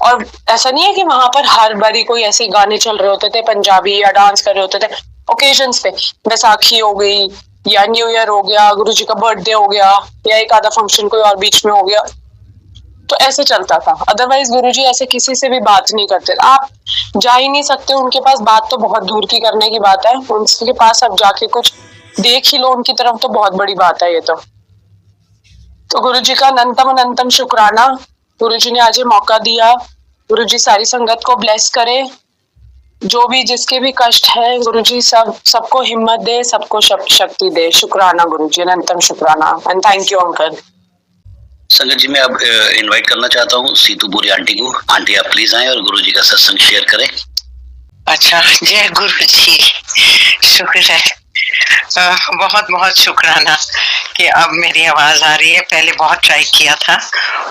और ऐसा नहीं है कि वहां पर हर बारी कोई ऐसे गाने चल रहे होते थे पंजाबी, या डांस कर रहे होते थे। ओकेजन्स पे, बैसाखी हो गई, या न्यू ईयर हो गया, गुरुजी का बर्थडे हो गया, या एक आधा फंक्शन कोई और बीच में हो गया, तो ऐसे चलता था। अदरवाइज गुरुजी ऐसे किसी से भी बात नहीं करते। आप जा ही नहीं सकते उनके पास, बात तो बहुत दूर की करने की बात है। उनके पास अब जाके कुछ देख ही लो उनकी तरफ, तो बहुत बड़ी बात है ये तो गुरुजी का अनंतम अनंतम शुक्राना। गुरुजी ने आज ये मौका दिया। गुरुजी सारी संगत को ब्लेस करे, जो भी जिसके भी कष्ट है, गुरुजी सबको हिम्मत दे, सबको शक्ति दे। शुक्राना गुरुजी, अनंतम शुक्राना, एंड थैंक यू अंकल। संगत जी, मैं अब इनवाइट करना चाहता हूँ सीतू बोरी आंटी को। आंटी आप प्लीज आए और गुरुजी का सत्संग शेयर करें। अच्छा, जय गुरु जी, शुक्र है, बहुत बहुत शुक्राना कि अब मेरी आवाज आ रही है। पहले बहुत ट्राई किया था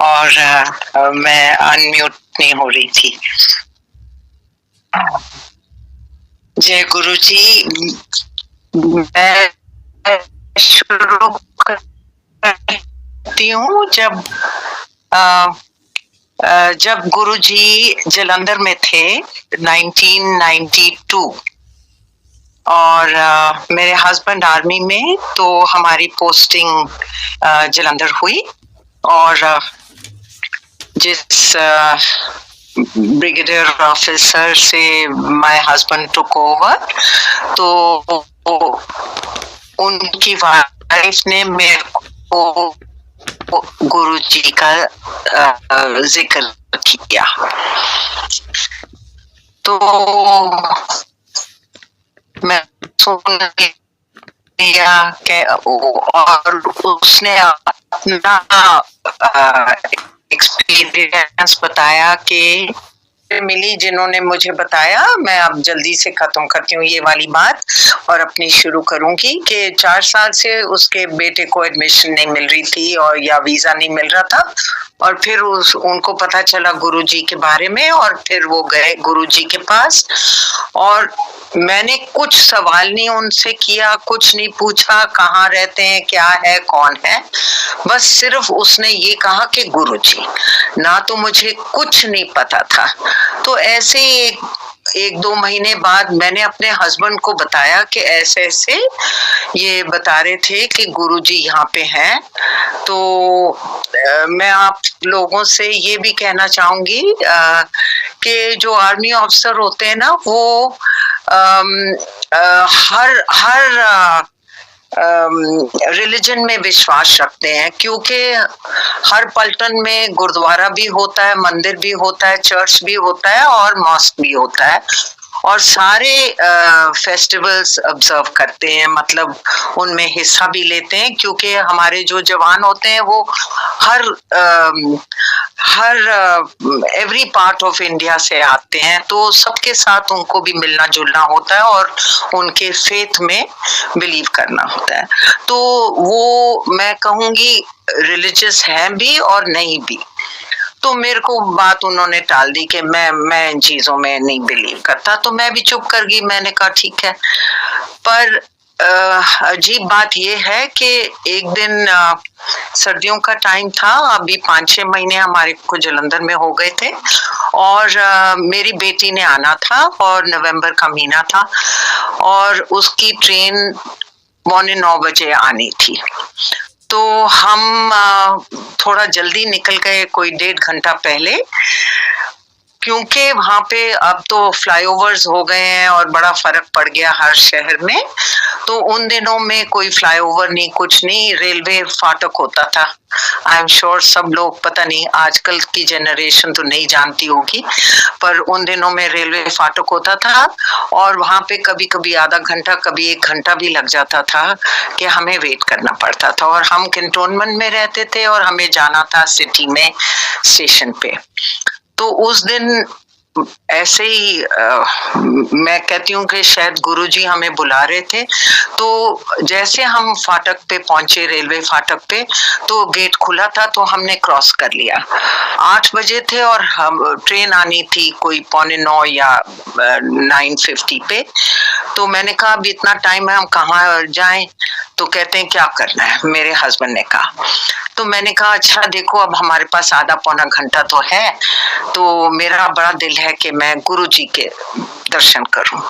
और मैं अनम्यूट नहीं हो रही थी। जय गुरु जी, मैं शुरू करती हूँ जब गुरुजी जलंधर में थे 1992, और मेरे हस्बैंड आर्मी में, तो हमारी पोस्टिंग जलंधर हुई, और जिस ब्रिगेडियर ऑफिसर से माय हस्बैंड टुक ओवर, तो उनकी वाइफ ने मेरे को गुरुजी का जिक्र किया, तो मैं सुन लिया कि, और उसने अपना एक्सपीरियंस बताया कि मिली, जिन्होंने मुझे बताया। मैं अब जल्दी से खत्म करती हूँ ये वाली बात और अपनी शुरू करूंगी कि 4 साल से उसके बेटे को एडमिशन नहीं मिल रही थी, और या वीजा नहीं मिल रहा था, और फिर उनको पता चला गुरुजी के बारे में, और फिर वो गए गुरुजी के पास, और मैंने कुछ सवाल नहीं उनसे किया, कुछ नहीं पूछा कहाँ रहते हैं, क्या है, कौन है, बस सिर्फ उसने ये कहा कि गुरुजी। ना तो मुझे कुछ नहीं पता था। तो ऐसे एक 2 महीने बाद मैंने अपने हस्बैंड को बताया कि ऐसे ऐसे ये बता रहे थे कि गुरुजी यहाँ पे हैं। तो मैं आप लोगों से ये भी कहना चाहूंगी कि जो आर्मी ऑफिसर होते हैं ना, वो हर रिलीजन में विश्वास रखते हैं, क्योंकि हर पलटन में गुरुद्वारा भी होता है, मंदिर भी होता है, चर्च भी होता है, और मॉस्क भी होता है, और सारे फेस्टिवल्स ऑब्जर्व करते हैं, मतलब उनमें हिस्सा भी लेते हैं, क्योंकि हमारे जो जवान होते हैं वो हर एवरी पार्ट ऑफ इंडिया से आते हैं, तो सबके साथ उनको भी मिलना जुलना होता है, और उनके फेथ में बिलीव करना होता है। तो वो मैं कहूँगी रिलीजियस है भी और नहीं भी। तो मेरे को बात उन्होंने टाल दी कि मैं इन चीजों में नहीं बिलीव करता, तो मैं भी चुप कर गई। मैंने कहा ठीक है। पर अजीब बात ये है कि एक दिन सर्दियों का टाइम था, अभी 5-6 महीने हमारे को जलंधर में हो गए थे और मेरी बेटी ने आना था और नवंबर का महीना था और उसकी ट्रेन 8:45 बजे आनी थी। तो हम थोड़ा जल्दी निकल गए, कोई 1.5 घंटा पहले, क्योंकि वहां पे अब तो फ्लाईओवर्स हो गए हैं और बड़ा फर्क पड़ गया हर शहर में। तो उन दिनों में कोई फ्लाईओवर नहीं, कुछ नहीं, रेलवे फाटक होता था। आई एम श्योर सब लोग, पता नहीं आजकल की जनरेशन तो नहीं जानती होगी, पर उन दिनों में रेलवे फाटक होता था और वहां पे कभी कभी आधा घंटा, कभी 1 घंटा भी लग जाता था कि हमें वेट करना पड़ता था। और हम कैंटोनमेंट में रहते थे और हमें जाना था सिटी में स्टेशन पे। तो उस दिन ऐसे ही मैं कहती हूँ कि शायद गुरुजी हमें बुला रहे थे। तो जैसे हम फाटक पे पहुंचे, रेलवे फाटक पे, तो गेट खुला था तो हमने क्रॉस कर लिया। 8 बजे थे और हम ट्रेन आनी थी कोई 8:45 या 9:50 पे। तो मैंने कहा अब इतना टाइम है, हम कहाँ जाएं? तो कहते हैं क्या करना है, मेरे हस्बैंड ने कहा। तो मैंने कहा अच्छा देखो, अब हमारे पास आधा पौना घंटा तो है, तो मेरा बड़ा दिल है कि मैं गुरुजी के दर्शन करूं।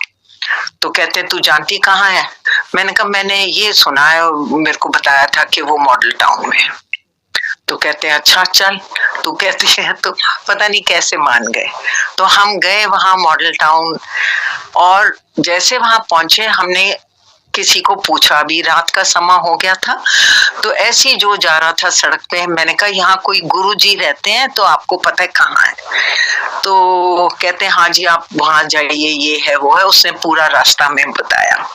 तो कहते तू जानती कहाँ है? मैंने कहा मैंने ये सुना है, मेरे को बताया था कि वो मॉडल टाउन में है। तो कहते हैं अच्छा चल। तो कहती है तो पता नहीं कैसे मान गए। तो हम गए वहां मॉडल टाउन और जैसे वहां पहुंचे हमने किसी को पूछा, अभी रात का समय हो गया था, तो ऐसी जो जा रहा था सड़क पे, मैंने कहा यहाँ कोई गुरुजी रहते हैं तो आपको पता है कहाँ है? तो कहते हैं हाँ जी आप वहां जाइए, ये है वो है। उसने पूरा रास्ता में बताया।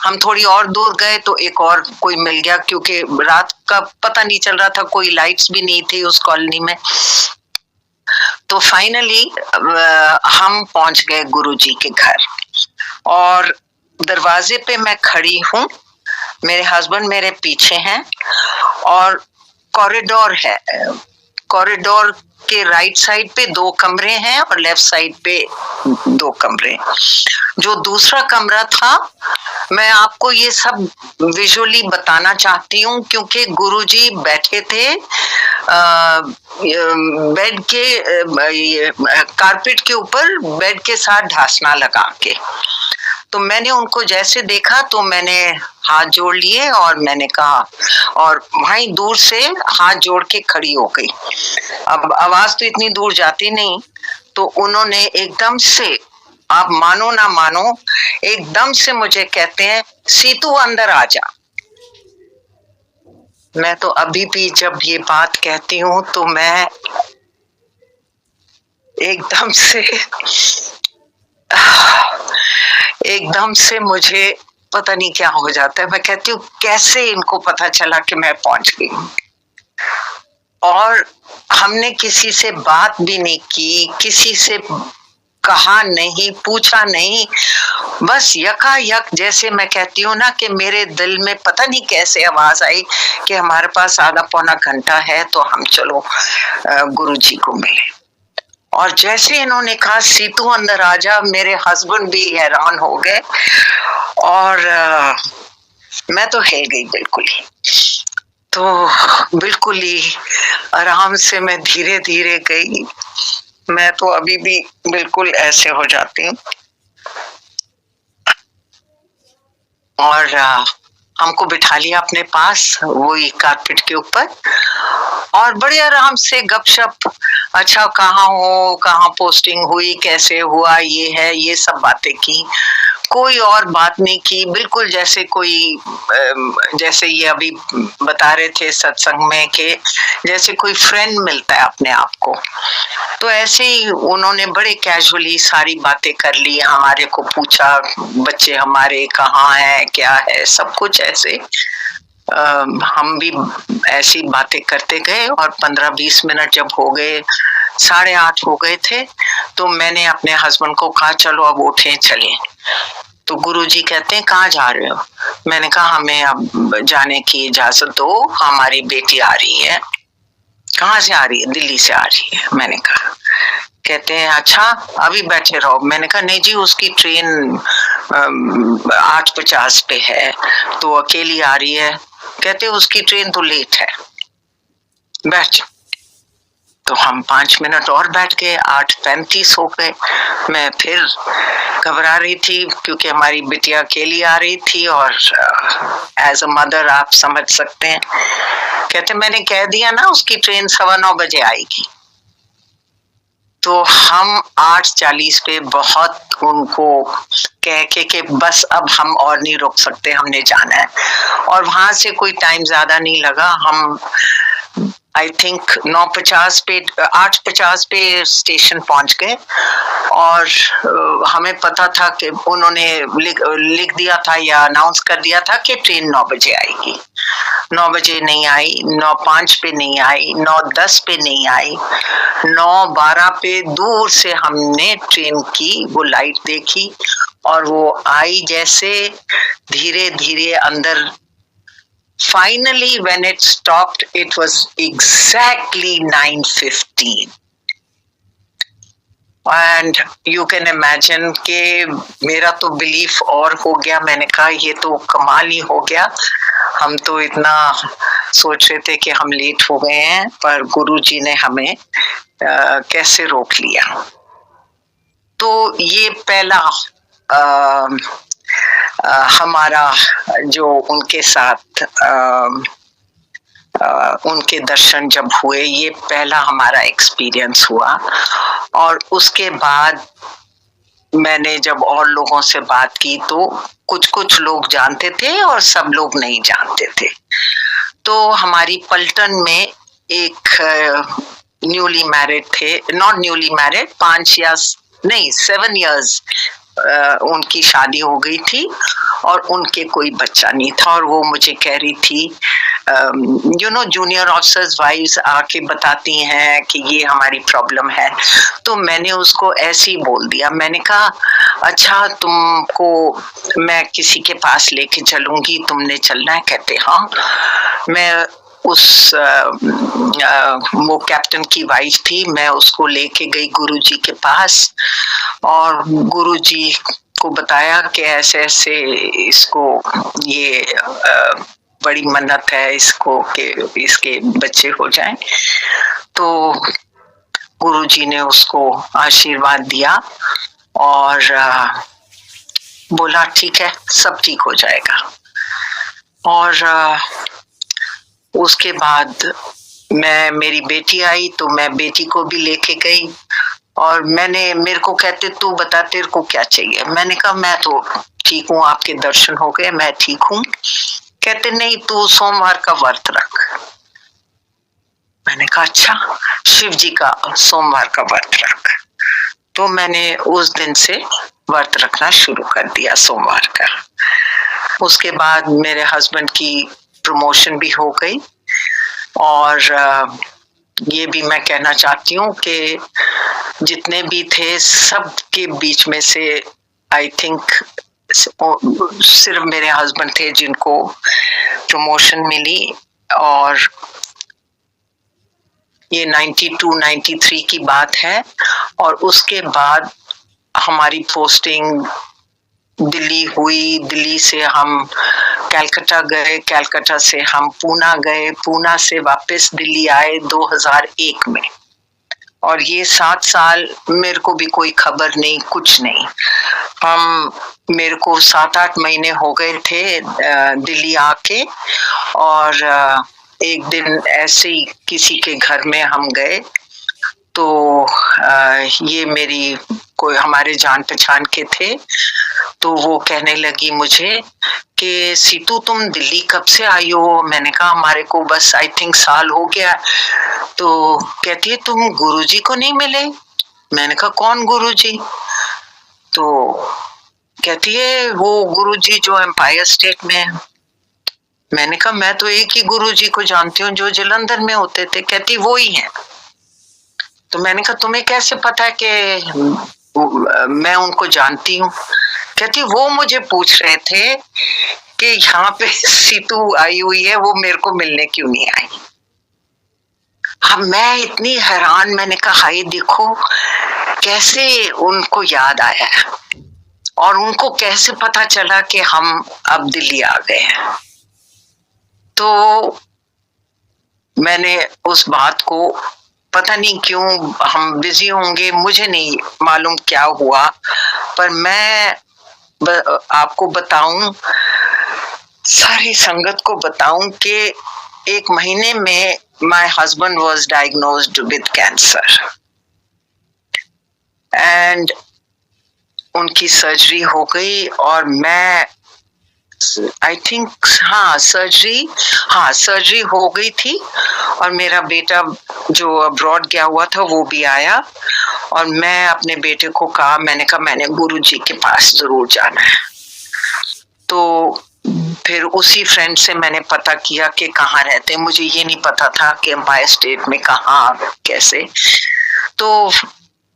हम थोड़ी और दूर गए तो एक और कोई मिल गया, क्योंकि रात का पता नहीं चल रहा था, कोई लाइट्स भी नहीं थी उस कॉलोनी में। तो फाइनली हम पहुंच गए गुरुजी के घर और दरवाजे पे मैं खड़ी हूँ, मेरे हस्बैंड मेरे पीछे हैं और कॉरिडोर है। कॉरिडोर के राइट साइड पे 2 कमरे हैं और लेफ्ट साइड पे 2 कमरे। जो दूसरा कमरा था, मैं आपको ये सब विजुअली बताना चाहती हूँ क्योंकि गुरुजी बैठे थे बेड के कारपेट के ऊपर, बेड के साथ ढासना लगा के। तो मैंने उनको जैसे देखा तो मैंने हाथ जोड़ लिए और मैंने कहा, और वहीं दूर से हाथ जोड़ के खड़ी हो गई। अब आवाज तो इतनी दूर जाती नहीं, तो उन्होंने एकदम से, आप मानो ना मानो, एकदम से मुझे कहते हैं सीतू अंदर आ जा। मैं तो अभी भी जब ये बात कहती हूँ तो मैं एकदम से मुझे पता नहीं क्या हो जाता है। मैं कहती हूँ कैसे इनको पता चला कि मैं पहुंच गई। और हमने किसी से बात भी नहीं की, किसी से कहा नहीं, पूछा नहीं, बस यकायक, जैसे मैं कहती हूँ ना कि मेरे दिल में पता नहीं कैसे आवाज आई कि हमारे पास आधा पौना घंटा है तो हम चलो गुरुजी को मिले। और जैसे इन्होंने कहा सीतू अंदर आ जा, मेरे हस्बैंड भी हैरान हो गए और मैं तो हिल गई बिल्कुल ही। तो बिल्कुल ही आराम से मैं धीरे धीरे गई। मैं तो अभी भी बिल्कुल ऐसे हो जाती हूँ। और हमको बिठा लिया अपने पास वही कारपेट के ऊपर और बड़े आराम से गपशप, अच्छा कहाँ हो, कहाँ पोस्टिंग हुई, कैसे हुआ, ये है, ये सब बातें की। कोई और बात नहीं की, बिल्कुल जैसे कोई, जैसे ये अभी बता रहे थे सत्संग में कि जैसे कोई फ्रेंड मिलता है अपने आप को, तो ऐसे ही उन्होंने बड़े कैजुअली सारी बातें कर ली। हमारे को पूछा बच्चे हमारे कहाँ हैं, क्या है, सब कुछ ऐसे। हम भी ऐसी बातें करते गए और 15-20 मिनट जब हो गए, 8:30 हो गए थे, तो मैंने अपने हस्बैंड को कहा चलो अब उठे चलें। तो गुरुजी कहते हैं कहाँ जा रहे हो? मैंने कहा हमें अब जाने की इजाजत दो, हमारी बेटी आ रही है। कहाँ से आ रही है? दिल्ली से आ रही है। मैंने कहा, कहते हैं अच्छा अभी बैठे रहो। मैंने कहा नहीं जी, उसकी ट्रेन 8:50 पे है, तो अकेली आ रही है। कहते उसकी ट्रेन तो लेट है, बैठ जाओ। तो हम 5 मिनट और बैठ गए, 8:35 हो गए। मैं फिर घबरा रही थी क्योंकि हमारी बिटिया अकेली आ रही थी और एज अ मदर आप समझ सकते हैं। कहते मैंने कह दिया ना उसकी ट्रेन 9:15 बजे आएगी। तो हम 8:40 पे बहुत उनको कह के बस अब हम और नहीं रुक सकते, हमने जाना है। और वहां से कोई टाइम ज्यादा नहीं लगा, हम आई थिंक 8:50 पे स्टेशन पहुंच गए। और हमें पता था कि उन्होंने लिख दिया था या अनाउंस कर दिया था कि ट्रेन 9 बजे आएगी। 9 बजे नहीं आई, 9:05 पे नहीं आई, 9:10 पे नहीं आई, 9:12 पे दूर से हमने ट्रेन की वो लाइट देखी और वो आई जैसे धीरे धीरे अंदर। Finally, when it stopped, it was exactly 9:15. And you can imagine कि मेरा तो बिलीफ और हो गया। मैंने कहा ये तो कमाल ही हो गया, हम तो इतना सोच रहे थे कि हम लेट हो गए हैं, पर गुरुजी ने हमें कैसे रोक लिया। तो ये पहला हमारा जो उनके साथ उनके दर्शन जब हुए, ये पहला हमारा एक्सपीरियंस हुआ। और उसके बाद मैंने जब और लोगों से बात की तो कुछ लोग जानते थे और सब लोग नहीं जानते थे। तो हमारी पलटन में एक न्यूली मैरिड थे, नॉट न्यूली मैरिड, 7 इयर्स उनकी शादी हो गई थी और उनके कोई बच्चा नहीं था। और वो मुझे कह रही थी जूनियर ऑफिसर्स वाइफ्स आके बताती हैं कि ये हमारी प्रॉब्लम है। तो मैंने उसको ऐसे ही बोल दिया, मैंने कहा अच्छा तुमको मैं किसी के पास लेके चलूंगी, तुमने चलना है? कहते हाँ। मैं उस वो कैप्टन की वाइफ थी, मैं उसको लेके गई गुरुजी के पास और गुरुजी को बताया कि ऐसे ऐसे इसको ये बड़ी मन्नत है इसको कि इसके बच्चे हो जाएं। तो गुरुजी ने उसको आशीर्वाद दिया और बोला ठीक है, सब ठीक हो जाएगा। और उसके बाद मेरी बेटी आई तो मैं बेटी को भी लेके गई और मेरे को कहते तू बता तेरे को क्या चाहिए? मैंने कहा मैं तो ठीक हूँ, आपके दर्शन हो गए, मैं ठीक हूँ। कहते नहीं तू सोमवार का व्रत रख। मैंने कहा अच्छा, शिव जी का सोमवार का व्रत रख। तो मैंने उस दिन से व्रत रखना शुरू कर दिया सोमवार का। उसके बाद मेरे हस्बैंड की प्रमोशन भी हो गई। और ये भी मैं कहना चाहती हूँ कि जितने भी थे सब के बीच में से आई थिंक सिर्फ मेरे हस्बैंड थे जिनको प्रमोशन मिली। और ये 92-93 की बात है। और उसके बाद हमारी पोस्टिंग दिल्ली हुई, दिल्ली से हम कलकत्ता गए, कलकत्ता से हम पूना गए, पूना से वापस दिल्ली आए 2001 में। और ये 7 साल मेरे को भी कोई खबर नहीं, कुछ नहीं। मेरे को 7-8 महीने हो गए थे दिल्ली आके। और एक दिन ऐसे ही किसी के घर में हम गए तो ये मेरी कोई हमारे जान पहचान के थे। तो वो कहने लगी मुझे कि सीतू तुम दिल्ली कब से आई हो? मैंने कहा हमारे को बस आई थिंक साल हो गया। तो कहती है तुम गुरुजी को नहीं मिले? मैंने कहा कौन गुरुजी? तो कहती है वो गुरुजी जो एम्पायर स्टेट में है। मैंने कहा मैं तो एक ही गुरुजी को जानती हूँ जो जलंधर में होते थे। कहती वो ही है। तो मैंने कहा तुम्हें कैसे पता है कि मैं उनको जानती हूँ? कहती वो मुझे पूछ रहे थे कि यहाँ पे सीतू आई हुई है, वो मेरे को मिलने क्यों नहीं आई। अब मैं इतनी हैरान, मैंने कहा हाय देखो कैसे उनको याद आया। और उनको कैसे पता चला कि हम अब दिल्ली आ गए हैं। तो मैंने उस बात को, पता नहीं क्यों हम बिजी होंगे, मुझे नहीं मालूम क्या हुआ, पर मैं आपको बताऊं, सारी संगत को बताऊं कि 1 महीने में my husband was diagnosed with cancer and उनकी सर्जरी हो गई। और मैं आई थिंक सर्जरी हो गई थी, और मेरा बेटा जो अब्रॉड गया हुआ था वो भी आया, और मैं अपने बेटे को कहा, मैंने गुरुजी के पास जरूर जाना है। तो फिर उसी फ्रेंड से मैंने पता किया कि कहाँ रहते हैं, मुझे ये नहीं पता था कि एम्पायर स्टेट में कहाँ कैसे। तो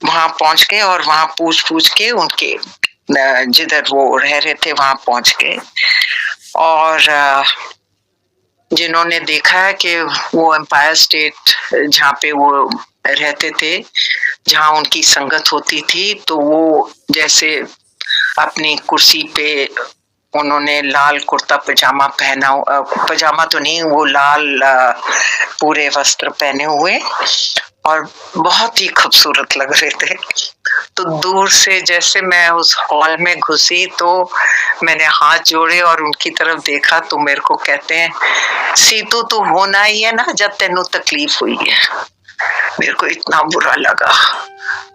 वहां पहुंच गए और वहां पूछ के उनके जिधर वो रह रहे थे वहां पहुंच गए, और जिन्होंने देखा है कि वो एम्पायर स्टेट जहाँ पे वो रहते थे, जहाँ उनकी संगत होती थी, तो वो जैसे अपनी कुर्सी पे उन्होंने लाल कुर्ता पजामा पहना, पजामा तो नहीं, वो लाल पूरे वस्त्र पहने हुए और बहुत ही खूबसूरत लग रहे थे। तो दूर से जैसे मैं उस हॉल में घुसी तो मैंने हाथ जोड़े और उनकी तरफ देखा, तो मेरे को कहते हैं, सीतू तू होना ही है ना जब तेनू तकलीफ हुई है। मेरे को इतना बुरा लगा।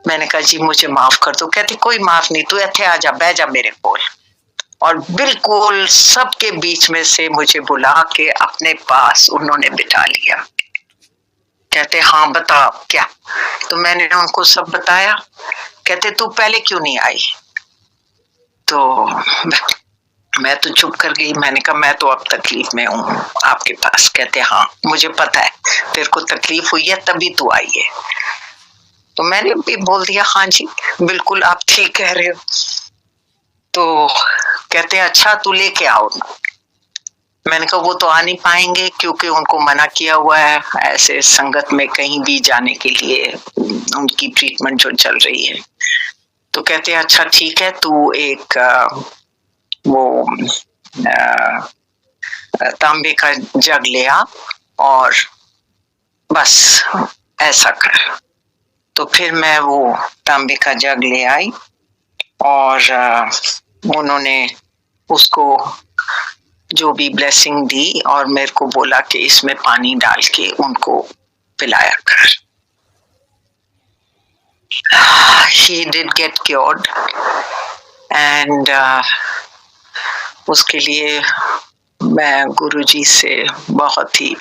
मैंने कहा जी मुझे माफ कर दो। कहती कोई माफ नहीं, तू इत्थे आ जा, बह जा मेरे कोल। और बिल्कुल सबके बीच में से मुझे बुला के अपने पास उन्होंने बिठा लिया। कहते हाँ बता क्या। तो मैंने उनको सब बताया। कहते तू पहले क्यों नहीं आई। तो मैं तो चुप कर गई। मैंने कहा मैं तो अब तकलीफ में हूँ आपके पास। कहते हाँ मुझे पता है, तेरे को तकलीफ हुई है तभी तू आई है। तो मैंने भी बोल दिया हाँ जी बिल्कुल आप ठीक कह रहे हो। तो कहते हैं अच्छा तू लेके आओ। मैंने कहा वो तो आ नहीं पाएंगे क्योंकि उनको मना किया हुआ है ऐसे संगत में कहीं भी जाने के लिए, उनकी ट्रीटमेंट जो चल रही है। तो कहते हैं अच्छा ठीक है, तू एक वो तांबे का जग ले आ और बस ऐसा कर। तो फिर मैं वो तांबे का जग ले आई और उन्होंने उसको जो भी ब्लेसिंग दी और मेरे को बोला कि इसमें पानी डाल के उनको पिलाया कर। He did get cured and उसके लिए मैं गुरुजी से बहुत ही,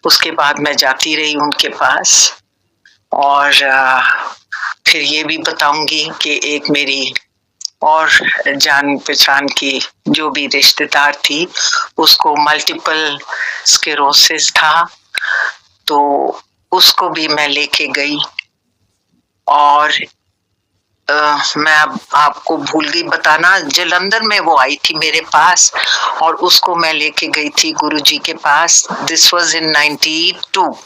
उसके बाद मैं जाती रही उनके पास। और फिर ये भी बताऊंगी कि एक मेरी और जान पहचान की जो भी रिश्तेदार थी उसको मल्टीपल स्क्लेरोसिस था, तो उसको भी मैं लेके गई। और मैं अब आपको भूल गई बताना, जलंधर में वो आई थी मेरे पास और उसको मैं लेके गई थी गुरुजी के पास। दिस वाज इन 92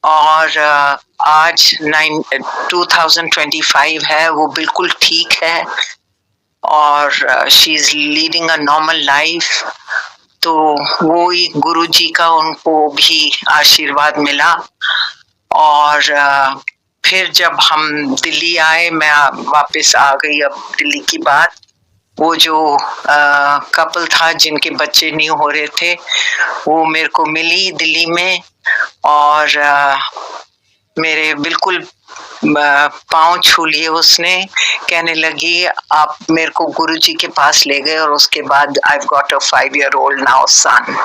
और आज 2025 है। वो बिल्कुल ठीक है और she is leading a normal life. तो वो ही गुरुजी का उनको भी आशीर्वाद मिला। और फिर जब हम दिल्ली आए, मैं वापस आ गई अब दिल्ली की बात। वो जो कपल था जिनके बच्चे नहीं हो रहे थे वो मेरे को मिली दिल्ली में और मेरे बिल्कुल पाँव छू लिए उसने। कहने लगी आप मेरे को गुरुजी के पास ले गए और उसके बाद I've got a 5-year-old now son।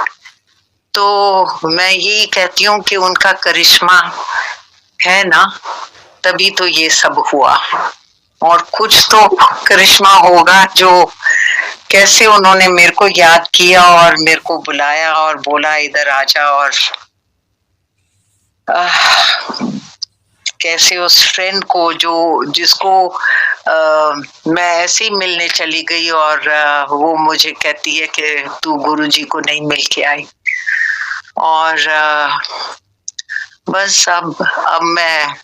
तो मैं यही कहती हूँ कि उनका करिश्मा है ना, तभी तो ये सब हुआ। और कुछ तो करिश्मा होगा जो कैसे उन्होंने मेरे को याद किया और मेरे को बुलाया और बोला इधर आजा। और कैसे उस फ्रेंड को जो जिसको मैं ऐसे ही मिलने चली गई और वो मुझे कहती है कि तू गुरुजी को नहीं मिल के आई। और बस अब मैं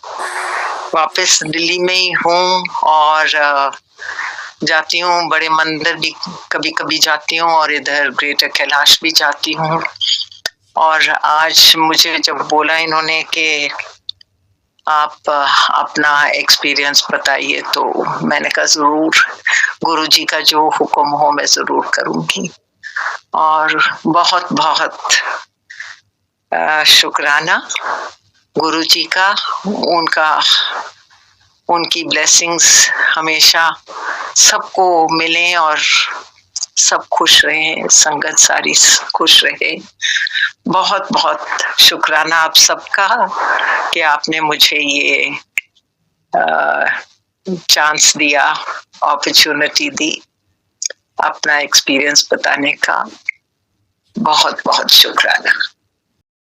वापस दिल्ली में ही हूँ और जाती हूँ, बड़े मंदिर भी कभी कभी जाती हूँ और इधर ग्रेटर कैलाश भी जाती हूँ। और आज मुझे जब बोला इन्होंने कि आप अपना एक्सपीरियंस बताइए, तो मैंने कहा जरूर, गुरुजी का जो हुक्म हो मैं जरूर करूंगी। और बहुत बहुत शुक्राना गुरुजी का, उनकी ब्लेसिंग्स हमेशा सबको मिले और सब खुश रहे, संगत सारी खुश रहे। बहुत बहुत शुक्राना आप सबका कि आपने मुझे ये चांस दिया, अपॉर्चुनिटी दी अपना एक्सपीरियंस बताने का। बहुत बहुत शुक्राना।